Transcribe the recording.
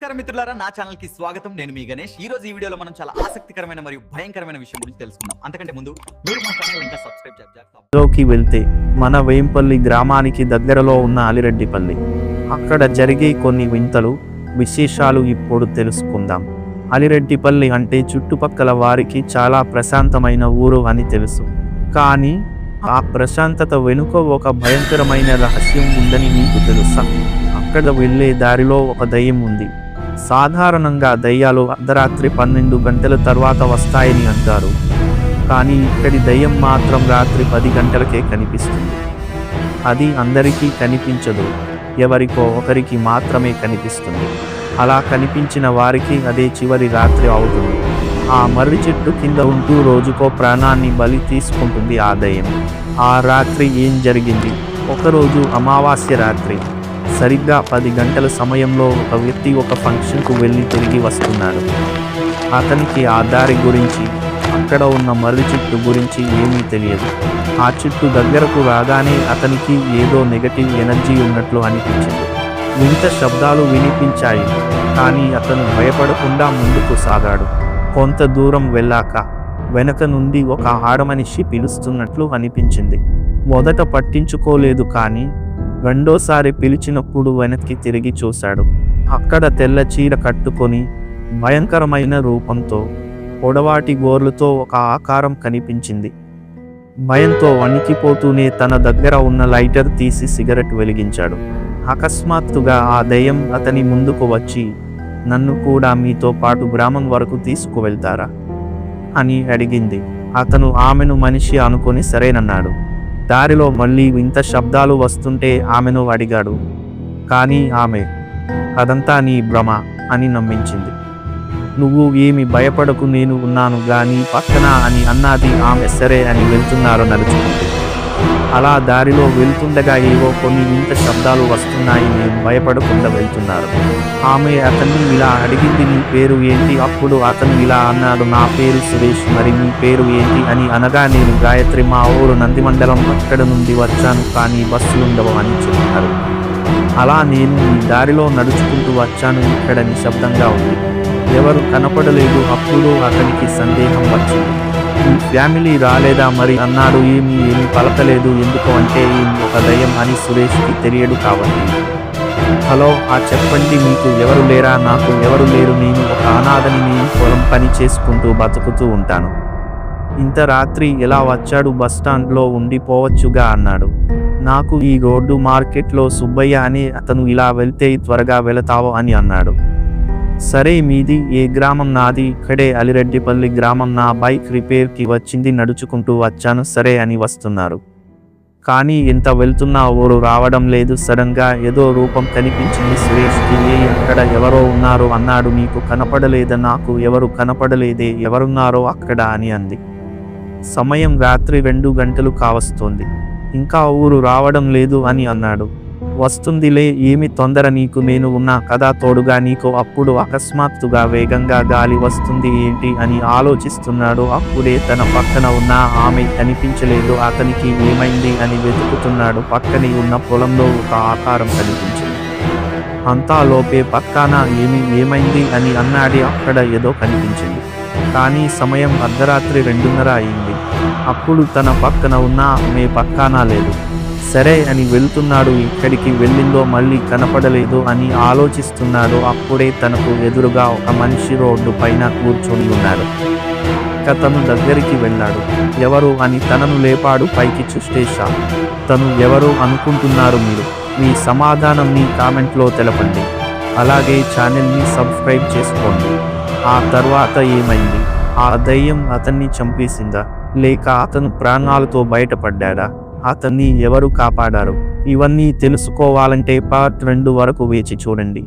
నమస్కారం మిత్రులారా, నా ఛానల్ కి స్వాగతం. నేను మీ గణేష్. ఈ రోజు ఈ వీడియోలో మనం చాలా ఆసక్తికరమైన మరియు భయంకరమైన విషయం గురించి తెలుసుకుందాం. అంతకంటే ముందు మీరు మా ఛానల్ ఇంకా సబ్స్క్రైబ్ లోకి వెళ్తే మన వేంపల్లి గ్రామానికి దగ్గరలో ఉన్న అలిరెడ్డిపల్లి, అక్కడ జరిగే కొన్ని వింతలు విశేషాలు ఇప్పుడు తెలుసుకుందాం. అలిరెడ్డిపల్లి అంటే చుట్టుపక్కల వారికి చాలా ప్రశాంతమైన ఊరు అని తెలుసు. కానీ ఆ ప్రశాంతత వెనుక ఒక భయంకరమైన రహస్యం ఉందని మీకు తెలుసా? అక్కడ వెళ్ళే దారిలో ఒక దయ్యం ఉంది. సాధారణంగా దయ్యాలు అర్ధరాత్రి 12 గంటల తర్వాత వస్తాయని అంటారు. కానీ ఇక్కడి దయ్యం మాత్రం రాత్రి 10 గంటలకే కనిపిస్తుంది. అది అందరికీ కనిపించదు, ఎవరికో ఒకరికి మాత్రమే కనిపిస్తుంది. అలా కనిపించిన వారికి అదే చివరి రాత్రి అవుతుంది. ఆ మర్రి చెట్టు కింద ఉంటూ రోజుకో ప్రాణాన్ని బలి తీసుకుంటుంది ఆ దయ్యం. ఆ రాత్రి ఏం జరిగింది? ఒకరోజు అమావాస్య రాత్రి సరిగ్గా 10 గంటల సమయంలో ఒక వ్యక్తి ఒక ఫంక్షన్కు వెళ్ళి తిరిగి వస్తున్నాడు. అతనికి ఆ దారి గురించి, అక్కడ ఉన్న మర్రి చెట్టు గురించి ఏమీ తెలియదు. ఆ చెట్టు దగ్గరకు రాగానే అతనికి ఏదో నెగటివ్ ఎనర్జీ ఉన్నట్లు అనిపించింది. వింత శబ్దాలు వినిపించాయి, కానీ అతను భయపడకుండా ముందుకు సాగాడు. కొంత దూరం వెళ్ళాక వెనక నుండి ఒక ఆడమనిషి పిలుస్తున్నట్లు అనిపించింది. మొదట పట్టించుకోలేదు, కానీ రెండోసారి పిలిచినప్పుడు వెనక్కి తిరిగి చూశాడు. అక్కడ తెల్ల చీర కట్టుకొని భయంకరమైన రూపంతో పొడవాటి గోర్లతో ఒక ఆకారం కనిపించింది. భయంతో వణికిపోతూనే తన దగ్గర ఉన్న లైటర్ తీసి సిగరెట్ వెలిగించాడు. అకస్మాత్తుగా ఆ దయ్యం అతని ముందుకు వచ్చి, నన్ను కూడా మీతో పాటు గ్రామం వరకు తీసుకువెళ్తారా అని అడిగింది. అతను ఆమెను మనిషి అనుకొని సరేనన్నాడు. దారిలో మళ్ళీ వింత శబ్దాలు వస్తుంటే ఆమెను అడిగాడు, కానీ ఆమె అదంతా నీ భ్రమ అని నమ్మించింది. నువ్వు ఏమి భయపడకు, నేను ఉన్నాను గాని పక్కన అని అన్నది ఆమె. సరే అని వెళ్తున్నారు నడుచుకుంటూ. అలా దారిలో వెళ్తుండగా ఏవో కొన్ని వింత శబ్దాలు వస్తున్నాయి. నేను భయపడకుండా వెళ్తున్నారు. ఆమె అతన్ని ఇలా అడిగింది, నీ పేరు ఏంటి? అప్పుడు అతను ఇలా అన్నాడు, నా పేరు సురేష్, మరి నీ పేరు ఏంటి అని అనగా, నేను గాయత్రి, మా ఊరు నందిమండలం, అక్కడ నుండి వచ్చాను, కానీ బస్సులుండవు అని చెప్పారు. అలా నేను ఈ దారిలో నడుచుకుంటూ వచ్చాను, ఇక్కడ నిశ్శబ్దంగా ఉంది, ఎవరు కనపడలేదు. అప్పుడు అతనికి సందేహం వచ్చింది, ఈ ఫ్యామిలీ రాలేదా మరి అన్నాడు. ఏమీ పలకలేదు. ఎందుకు అంటే ఏమి ఒక దయ్యం అని సురేష్కి తెలియడు కాబట్టి. హలో, చెప్పండి, మీకు ఎవరు లేరా? నాకు ఎవరు లేరు, నేను ఒక అనాథని, నేను పొలం పని చేసుకుంటూ బతుకుతూ ఉంటాను. ఇంత రాత్రి ఎలా వచ్చాడు? బస్టాండ్లో ఉండిపోవచ్చుగా అన్నాడు. నాకు ఈ రోడ్డు మార్కెట్లో సుబ్బయ్య అనే అతను ఇలా వెళ్తే త్వరగా వెళతావు అని అన్నాడు. సరే, మీది ఏ గ్రామం? నాది ఇక్కడే అలిరెడ్డిపల్లి గ్రామం, నా బైక్ రిపేర్కి వచ్చింది, నడుచుకుంటూ వచ్చాను. సరే అని వస్తున్నారు, కానీ ఎంత వెళ్తున్నా ఊరు రావడం లేదు. సడన్ గా ఏదో రూపం కనిపించింది సురేష్కి. అక్కడ ఎవరో ఉన్నారు అన్నాడు. నీకు కనపడలేదా? నాకు ఎవరు కనపడలేదే, ఎవరున్నారో అక్కడ అని అంది. సమయం రాత్రి 2 గంటలు కావస్తోంది, ఇంకా ఊరు రావడం లేదు అని అన్నాడు. వస్తుందిలే, ఏమి తొందర నీకు, నేను ఉన్నా కదా తోడుగా నీకు. అప్పుడు అకస్మాత్తుగా వేగంగా గాలి వస్తుంది. ఏంటి అని ఆలోచిస్తున్నాడు. అప్పుడే తన పక్కన ఉన్న ఆమె కనిపించలేదు. అతనికి ఏమైంది అని వెతుకుతున్నాడు. పక్కనే ఉన్న పొలంలో ఒక ఆకారం కనిపించింది. అంతా లోపే పక్కన ఏమైంది అని అన్నాడు. అక్కడ ఏదో కనిపించింది, కానీ సమయం అర్ధరాత్రి 2:30 అయింది. అప్పుడు తన పక్కన ఉన్న ఆమె పక్కన లేదు. సరే అని వెళ్తున్నాడు. ఇక్కడికి వెళ్ళిందో మళ్ళీ కనపడలేదు అని ఆలోచిస్తున్నాడు. అప్పుడే తనకు ఎదురుగా ఒక మనిషి రోడ్డు పైన కూర్చొని ఉన్నాడు. ఇక తను దగ్గరికి వెళ్ళాడు. ఎవరు అని తనను లేపాడు. పైకి చూస్తే షాక్. తను ఎవరు అనుకుంటున్నారు మీరు? మీ సమాధానం మీ కామెంట్లో తెలపండి. అలాగే ఛానల్ని సబ్స్క్రైబ్ చేసుకోండి. ఆ తర్వాత ఏమైంది? ఆ దయ్యం అతన్ని చంపేసిందా, లేక అతను ప్రాణాలతో బయటపడ్డాడా? అతన్ని ఎవరు కాపాడారు? ఇవన్నీ తెలుసుకోవాలంటే పార్ట్ 2 వరకు వేచి చూడండి.